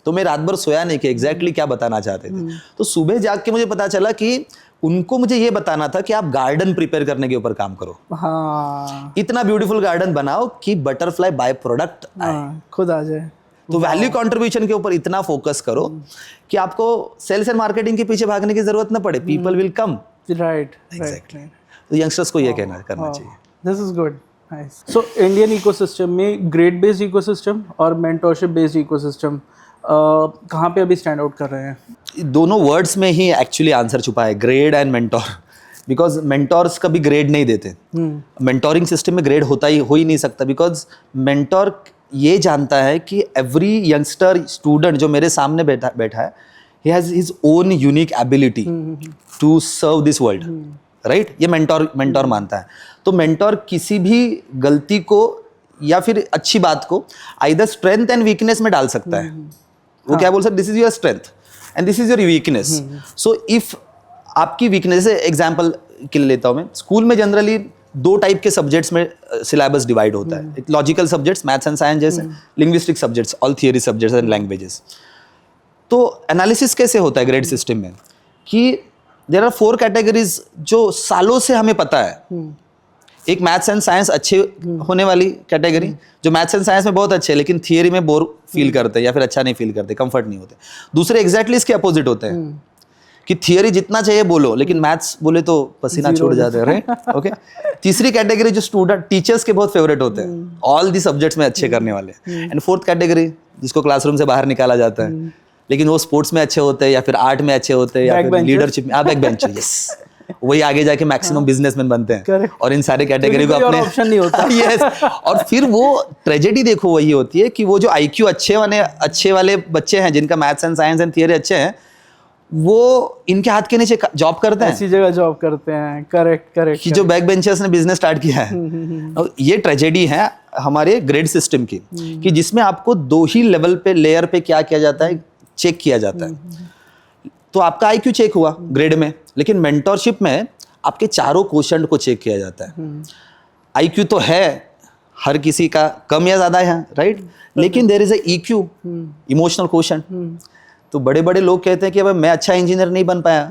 तो मैं रात भर सोया नहीं कि एग्जैक्टली क्या बताना चाहते थे। तो सुबह जाग के मुझे पता चला कि उनको मुझे ये बताना था कि आप गार्डन प्रिपेयर करने के ऊपर काम करो। इतना ब्यूटीफुल गार्डन बनाओ कि बटरफ्लाई बाय प्रोडक्ट खुद आ जाए। तो वैल्यू कंट्रीब्यूशन के ऊपर इतना फोकस करो कि आपको सेल्स एंड मार्केटिंग के पीछे भागने की जरूरत न पड़े, people will come. Right, exactly. तो यंगस्टर्स को ये करना चाहिए। This is good, nice. So Indian ecosystem में ग्रेड बेस्ड इकोसिस्टम और मेंटरशिप बेस्ड इकोसिस्टम कहाँ पे अभी स्टैंड आउट कर रहे हैं? दोनों वर्ड्स में ही एक्चुअली आंसर छुपा है, grade and mentor. Because mentors कभी ग्रेड नहीं देते। मेंटोरिंग सिस्टम में ग्रेड हो ही नहीं सकता, बिकॉज मेंटोर ये जानता है कि एवरी यंगस्टर स्टूडेंट जो मेरे सामने बैठा है, he has his own unique ability to serve this world, right? ये मेंटोर मानता है। तो मेंटोर किसी भी गलती को या फिर अच्छी बात को आइदर स्ट्रेंथ एंड वीकनेस में डाल सकता है। वो क्या बोल सकता है, this is your strength and this is your weakness. So if आपकी वीकनेस, एग्जाम्पल के लिए लेता हूँ मैं, स्कूल में जनरली 2 टाइप के सब्जेक्ट्स में सिलेबस डिवाइड होता है। Logical subjects, maths and science जैसे, linguistic subjects, all theory subjects and languages. तो एनालिसिस कैसे होता है ग्रेड सिस्टम में कि देयर आर 4 कैटेगरीज जो सालों से हमें पता है। एक मैथ्स एंड साइंस अच्छे होने वाली कैटेगरी, जो मैथ्स एंड साइंस में बहुत अच्छे हैं लेकिन थियरी में बोर फील करते हैं या फिर अच्छा नहीं फील करते, कंफर्ट नहीं होते। दूसरे एग्जैक्टली इसके अपोजिट होते हैं कि थियरी जितना चाहिए बोलो लेकिन मैथ्स बोले तो पसीना छूट जाते हैं, राइट? ओके। तीसरी कैटेगरी जो स्टूडेंट टीचर्स के बहुत फेवरेट होते हैं, ऑल दी सब्जेक्ट्स में अच्छे करने वाले। एंड फोर्थ कैटेगरी जिसको क्लासरूम से बाहर निकाला जाता है लेकिन वो स्पोर्ट्स में अच्छे होते हैं या फिर आर्ट में अच्छे होते हैं या फिर लीडरशिप में। बैक बेंचर, यस, वही आगे जाके मैक्सिमम बिजनेसमैन बनते हैं। और इन सारे कैटेगरी को अपने ऑप्शन नहीं होता। यस। और फिर वो ट्रेजेडी देखो वही होती है कि वो जो आईक्यू अच्छे वाले बच्चे हैं जिनका maths and science and theory अच्छे हैं, वो इनके हाथ के नीचे जॉब करते हैं, ऐसी जगह जॉब करते हैं। करेक्ट। कि जो बैक बेंचर्स ने बिजनेस स्टार्ट किया है। और ये ट्रेजेडी है हमारे ग्रेड सिस्टम की, कि जिसमें आपको 2 ही लेवल पे, लेयर पे क्या किया जाता है, चेक किया जाता है। तो आपका आईक्यू चेक हुआ ग्रेड में, लेकिन मेंटरशिप में आपके चारों क्वोशंट को चेक किया जाता है। आईक्यू तो है हर किसी का कम या ज्यादा है, राइट? लेकिन there is a EQ, emotional quotient. तो बड़े बड़े लोग कहते हैं कि भाई मैं अच्छा इंजीनियर नहीं बन पाया।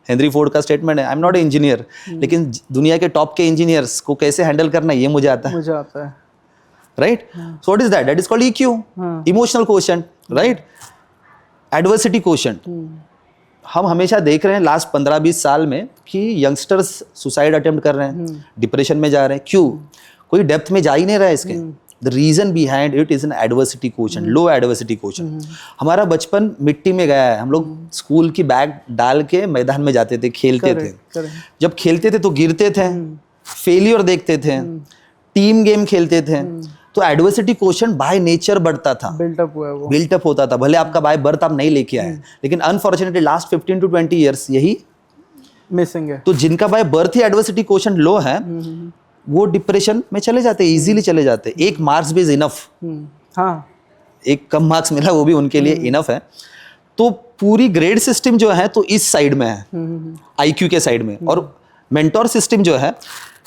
हेनरी फोर्ड का स्टेटमेंट है, I am not a engineer, लेकिन दुनिया के टॉप के इंजीनियर्स को कैसे हैंडल करना ये मुझे आता है, right? So what is that? That is called EQ, emotional quotient, right? Adversity quotient. हम हमेशा देख रहे हैं लास्ट 15-20 साल में कि यंगस्टर्स सुसाइड अटेम्प्ट कर रहे हैं, डिप्रेशन में जा रहे हैं। क्यों? कोई डेप्थ में जा ही नहीं रहा है इसके। The reason behind it is an adversity quotient, low adversity quotient. हमारा बचपन मिट्टी में गया है। हम लोग स्कूल की बैग डाल के मैदान में जाते थे, खेलते थे। जब खेलते थे तो गिरते थे, फेलियर देखते थे, टीम गेम खेलते थे, तो एडवर्सिटी क्वोशंट बाय नेचर बढ़ता था, बिल्टअप होता था। भले आपका बाय बर्थ आप नहीं लेके आए, लेकिन अनफॉर्चुनेटली लास्ट 15 to 20 ईयर्स यही मिसिंग है। तो जिनका बाय बर्थ ही एडवर्सिटी क्वोशंट लो है, वो डिप्रेशन में चले जाते हैं, इजीली चले जाते हैं। एक मार्क्स भी इज इनफ। हाँ, एक कम मार्क्स मिला वो भी उनके लिए इनफ है। तो पूरी ग्रेड सिस्टम जो है तो इस साइड में है, आईक्यू के साइड में। और मेंटोर सिस्टम जो है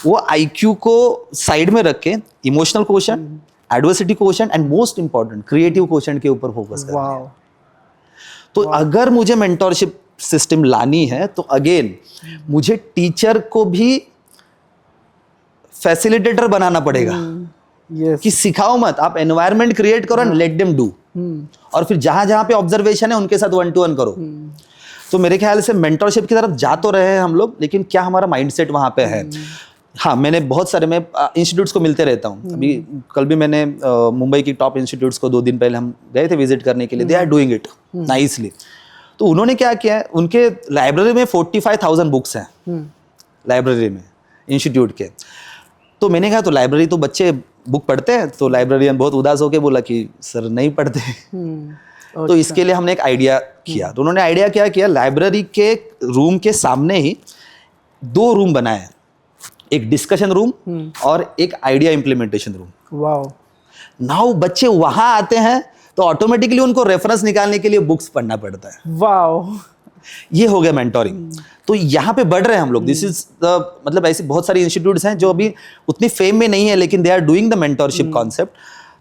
वो आईक्यू को साइड में रख के emotional quotient, adversity quotient and most important creative quotient के ऊपर फोकस करता है। तो अगर मुझे मेंटोरशिप सिस्टम लानी है तो अगेन मुझे टीचर को भी फैसिलिटेटर बनाना पड़ेगा। कि सिखाओ मत, आप एनवायरनमेंट क्रिएट करो एंड लेट देम डू। और फिर जहां जहां पे ऑब्जर्वेशन है उनके साथ 1-to-1 करो। तो मेरे ख्याल से मेंटरशिप की तरफ जा तो रहे हैं हम लोग, लेकिन क्या हमारा माइंडसेट वहां पे है? हाँ, मैंने बहुत सारे मैं इंस्टीट्यूट्स को मिलते रहता हूँ। अभी कल भी मैंने मुंबई की टॉप इंस्टीट्यूट्स को 2 दिन पहले हम गए थे विजिट करने के लिए। They are doing it nicely. तो उन्होंने क्या किया है, उनके लाइब्रेरी में 45,000 बुक्स हैं लाइब्रेरी में इंस्टीट्यूट के। तो मैंने कहा तो लाइब्रेरी तो बच्चे बुक पढ़ते हैं? तो लाइब्रेरियन बहुत उदास होकर बोला कि सर नहीं पढ़ते। तो इसके लिए हमने एक आइडिया किया। तो उन्होंने आइडिया क्या किया, लाइब्रेरी के रूम के सामने ही 2 रूम बनाए, एक डिस्कशन रूम और एक idea implementation room. Wow. Now बच्चे वहां आते हैं तो ऑटोमेटिकली उनको रेफरेंस निकालने के लिए बुक्स पढ़ना पड़ता है। वाओ, ये हो गया मेंटोरिंग। तो यहाँ पे बढ़ रहे हैं हम लोग। दिस इज मतलब ऐसी बहुत सारी इंस्टीट्यूट्स हैं जो अभी उतनी फेम में नहीं है, लेकिन they are doing the mentorship concept.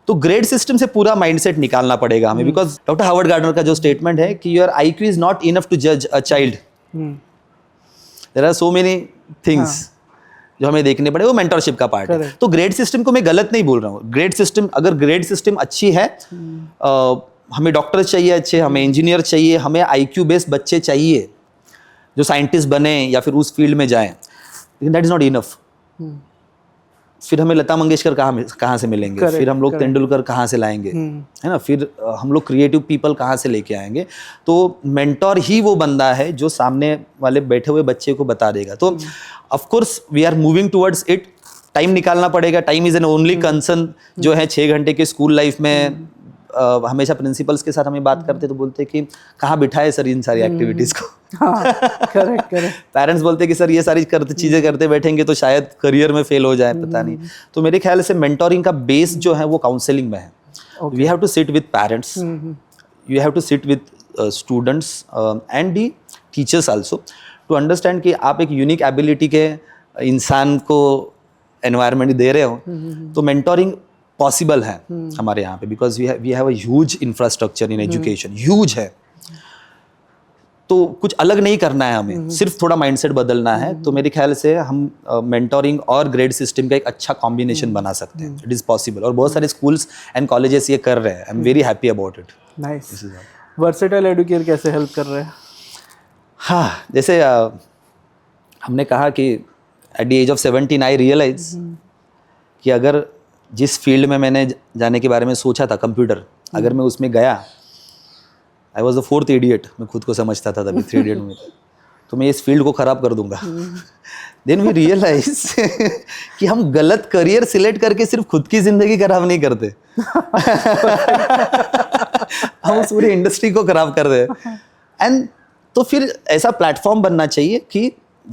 तो ग्रेड सिस्टम से पूरा माइंडसेट निकालना पड़ेगा हमें, बिकॉज डॉक्टर हार्वर्ड गार्डनर का जो स्टेटमेंट है कि your IQ is not enough to जज a child, there are so many things जो हमें देखने पड़े, वो मेंटरशिप का पार्ट है। तो ग्रेड सिस्टम को मैं गलत नहीं बोल रहा हूँ। ग्रेड सिस्टम, अगर ग्रेड सिस्टम अच्छी है, हमें डॉक्टर चाहिए अच्छे, हमें इंजीनियर चाहिए, हमें आईक्यू बेस्ड बच्चे चाहिए जो साइंटिस्ट बने या फिर उस फील्ड में जाएं, लेकिन दैट इज नॉट इनफ। फिर हमें लता मंगेशकर कहाँ से मिलेंगे? फिर हम लोग तेंदुलकर कहाँ से लाएंगे, है ना? फिर हम लोग क्रिएटिव पीपल कहाँ से लेके आएंगे? तो मेंटोर ही वो बंदा है जो सामने वाले बैठे हुए बच्चे को बता देगा। तो of course we are moving towards it. Time निकालना पड़ेगा। Time is an only concern जो है 6 घंटे के स्कूल लाइफ में। हमेशा प्रिंसिपल्स के साथ हमें बात करते तो बोलते कि कहाँ बिठाए सर इन सारी एक्टिविटीज को। करेक्ट। पेरेंट्स बोलते कि सर ये सारी चीजें करते बैठेंगे तो शायद करियर में फेल हो जाए, पता नहीं। तो मेरे ख्याल से मेंटोरिंग का बेस जो है वो काउंसलिंग में है। We have to sit with parents, you have to sit with students and the teachers also to understand कि आप एक यूनिक एबिलिटी के इंसान को एनवायरनमेंट दे रहे हो। तो मेंटोरिंग पॉसिबल है हमारे यहाँ पे, because we have a huge infrastructure in education, huge है। तो कुछ अलग नहीं करना है हमें, सिर्फ थोड़ा माइंडसेट बदलना है। तो मेरे ख्याल से हम मेंटोरिंग और ग्रेड सिस्टम का एक अच्छा कॉम्बिनेशन बना सकते हैं। इट इज़ पॉसिबल, और बहुत सारे स्कूल्स एंड कॉलेजेस ये कर रहे हैं। I am very happy about it. Nice. Versatile Educare कैसे हेल्प कर रहे हैं? हाँ, जैसे हमने कहा कि at the age of 17 I realise कि अगर जिस फील्ड में मैंने जाने के बारे में सोचा था, कंप्यूटर, अगर मैं उसमें गया, I was the 4th idiot, मैं खुद को समझता था तभी 3 इडियट में, तो मैं इस फील्ड को ख़राब कर दूंगा। देन वी रियलाइज कि हम गलत करियर सिलेक्ट करके सिर्फ खुद की ज़िंदगी खराब नहीं करते हम उस पूरी इंडस्ट्री को खराब कर रहे हैं। एंड तो फिर ऐसा प्लेटफॉर्म बनना चाहिए कि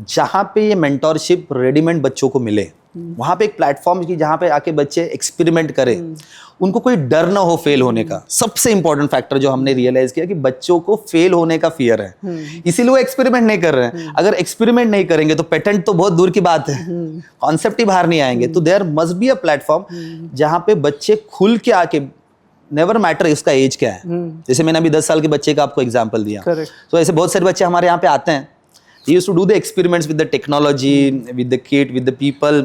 जहाँ पे ये मेंटोरशिप रेडीमेड बच्चों को मिले, वहाँ पे एक प्लेटफॉर्म की जहाँ पे आके बच्चे एक्सपेरिमेंट करें, उनको कोई डर ना हो फेल होने का। सबसे इंपॉर्टेंट फैक्टर जो हमने रियलाइज किया कि बच्चों को फेल होने का फियर है, इसीलिए वो एक्सपेरिमेंट नहीं कर रहे हैं। अगर एक्सपेरिमेंट नहीं करेंगे तो पेटेंट तो बहुत दूर की बात है, कॉन्सेप्ट ही बाहर नहीं आएंगे। तो there must be a platform जहाँ पे बच्चे खुल के आके, नेवर मैटर उसका एज क्या है, जैसे मैंने अभी 10 साल के बच्चे का आपको एग्जांपल दिया, तो ऐसे बहुत सारे बच्चे हमारे यहाँ पे आते हैं। He used to do the experiments with the technology, with the kid, with the people,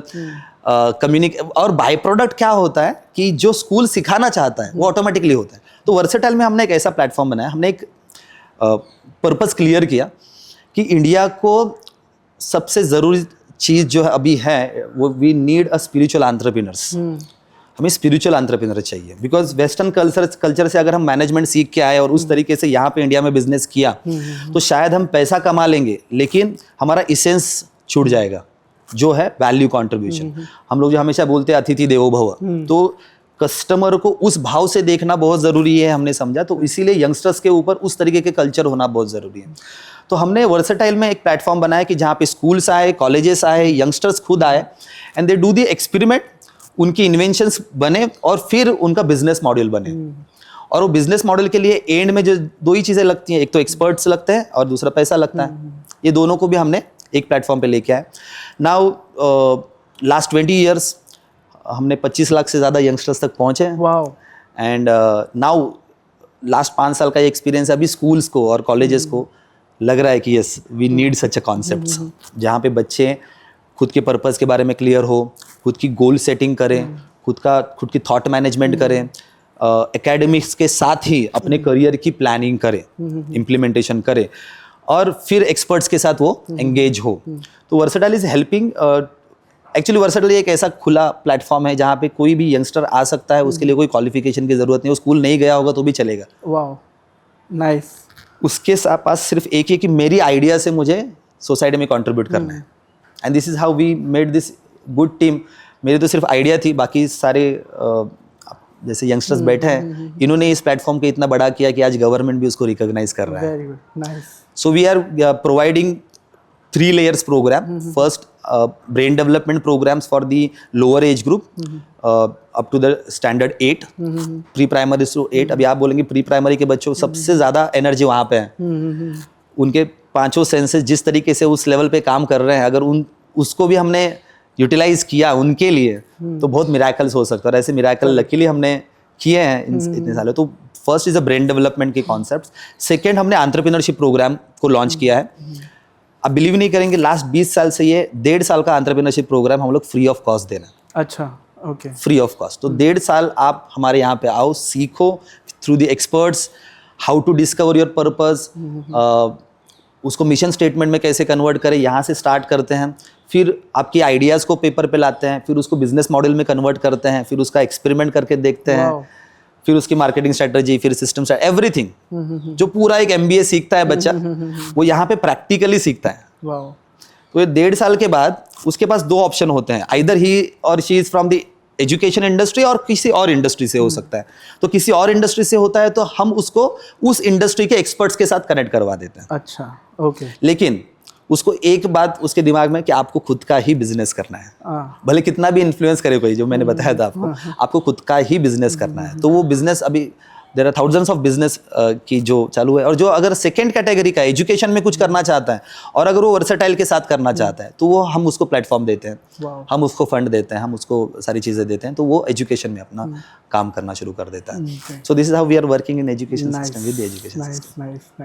communicate। और बाय प्रोडक्ट क्या होता है कि जो स्कूल सिखाना चाहता है वो ऑटोमेटिकली होता है। तो वर्सेटाइल में हमने एक ऐसा प्लेटफॉर्म बनाया, हमने एक पर्पस क्लियर किया कि इंडिया को सबसे ज़रूरी चीज़ जो है अभी है वो, we need a spiritual entrepreneurs. हमें स्पिरिचुअल एंटरप्रेन्योर चाहिए, बिकॉज वेस्टर्न कल्चर से अगर हम मैनेजमेंट सीख के आए और उस तरीके से यहाँ पे इंडिया में बिजनेस किया तो शायद हम पैसा कमा लेंगे, लेकिन हमारा इसेंस छूट जाएगा जो है वैल्यू कंट्रीब्यूशन। हम लोग जो हमेशा बोलते हैं अतिथि देवो भव, तो कस्टमर को उस भाव से देखना बहुत ज़रूरी है, हमने समझा। तो इसीलिए यंगस्टर्स के ऊपर उस तरीके के कल्चर होना बहुत ज़रूरी है। तो हमने वर्सेटाइल में एक प्लेटफॉर्म बनाया कि जहाँ पे स्कूल्स आए, कॉलेजेस आए, यंगस्टर्स खुद आए, and they do the experiment, उनकी इन्वेंशंस बने और फिर उनका बिजनेस मॉडल बने। और वो बिजनेस मॉडल के लिए एंड में जो 2 ही चीज़ें लगती हैं, एक तो एक्सपर्ट्स लगते हैं और दूसरा पैसा लगता है। ये दोनों को भी हमने एक प्लेटफॉर्म पे लेके आए। नाउ लास्ट 20 ईयर्स हमने 25 लाख से ज़्यादा यंगस्टर्स तक पहुँचे हैं। वाओ। एंड नाउ लास्ट 5 साल का ये एक्सपीरियंस अभी स्कूल्स को और कॉलेजेस को लग रहा है कि yes we need such a concepts, जहाँ पे बच्चे खुद के पर्पस के बारे में क्लियर हो, खुद की गोल सेटिंग करें, खुद की थॉट मैनेजमेंट करें, एकेडमिक्स के साथ ही अपने करियर की प्लानिंग करें, इम्प्लीमेंटेशन करें, और फिर एक्सपर्ट्स के साथ वो एंगेज हो। तो versatile is helping. Actually versatile एक ऐसा खुला प्लेटफॉर्म है जहाँ पे कोई भी यंगस्टर आ सकता है, उसके लिए कोई क्वालिफिकेशन की ज़रूरत नहीं, वो स्कूल नहीं गया होगा तो भी चलेगा। Wow, nice. उसके पास सिर्फ एक ही कि मेरी आइडिया से मुझे सोसाइटी में कंट्रीब्यूट करना है, and this is how we made this good team. मेरी तो सिर्फ आइडिया थी, बाकी सारे जैसे यंगस्टर्स बैठे हैं, इन्होंने इस प्लेटफॉर्म को इतना बड़ा किया कि आज गवर्नमेंट भी उसको रिकॉग्नाइज कर रहा है। Very good, nice. So we are providing 3 layers program. First, brain development programs for the lower age group, up to the standard 8, pre-primary to 8. अभी आप बोलेंगे प्री प्राइमरी के बच्चों सबसे ज़्यादा एनर्जी वहाँ पे है, उनके 5 सेंसेस जिस तरीके से उस लेवल पे काम कर रहे हैं, अगर उसको भी हमने यूटिलाइज किया उनके लिए तो बहुत मिराकल्स हो सकता है। और ऐसे मिराकल लकीली हमने किए हैं इतने सालों। तो first is a brain development के कॉन्सेप्ट। सेकेंड, हमने एंटरप्रेन्योरशिप प्रोग्राम को लॉन्च किया है। आप बिलीव नहीं करेंगे, लास्ट 20 साल से ये 1.5 साल का एंटरप्रेन्योरशिप प्रोग्राम हम लोग फ्री ऑफ कॉस्ट दे रहे हैं। अच्छा, ओके। Free of cost. तो 1.5 साल आप हमारे यहाँ पे आओ, सीखो through the experts how to discover your purpose, उसको मिशन स्टेटमेंट में कैसे कन्वर्ट करें, यहाँ से स्टार्ट करते हैं, फिर आपकी आइडियाज़ को पेपर पे लाते हैं, फिर उसको बिजनेस मॉडल में कन्वर्ट करते हैं, फिर उसका एक्सपेरिमेंट करके देखते हैं, फिर उसकी मार्केटिंग स्ट्रेटजी, फिर सिस्टम, एवरीथिंग। जो पूरा एक MBA सीखता है बच्चा, वो यहाँ पे प्रैक्टिकली सीखता है। तो ये 1.5 साल के बाद उसके पास 2 ऑप्शन होते हैं, आइदर ही और she is from the education industry और किसी और इंडस्ट्री से हो सकता है। तो किसी और इंडस्ट्री से होता है तो हम उसको उस इंडस्ट्री के एक्सपर्ट्स के साथ कनेक्ट करवा देते हैं। अच्छा, ओके। लेकिन उसको एक बात उसके दिमाग में कि आपको खुद का ही बिजनेस करना है, भले कितना भी इन्फ्लुएंस करे कोई, जो मैंने बताया था आपको खुद का ही बिजनेस करना है। तो वो बिजनेस अभी there are thousands of business की जो चालू है। और जो अगर सेकेंड कैटेगरी का एजुकेशन में कुछ करना चाहता है और अगर वो वर्सेटाइल के साथ करना चाहता है तो वो हम उसको प्लेटफॉर्म देते हैं, हम उसको फंड देते हैं, हम उसको सारी चीज़ें देते हैं, तो वो एजुकेशन में अपना काम करना शुरू कर देता है। So this is how we are working in education system with the education system.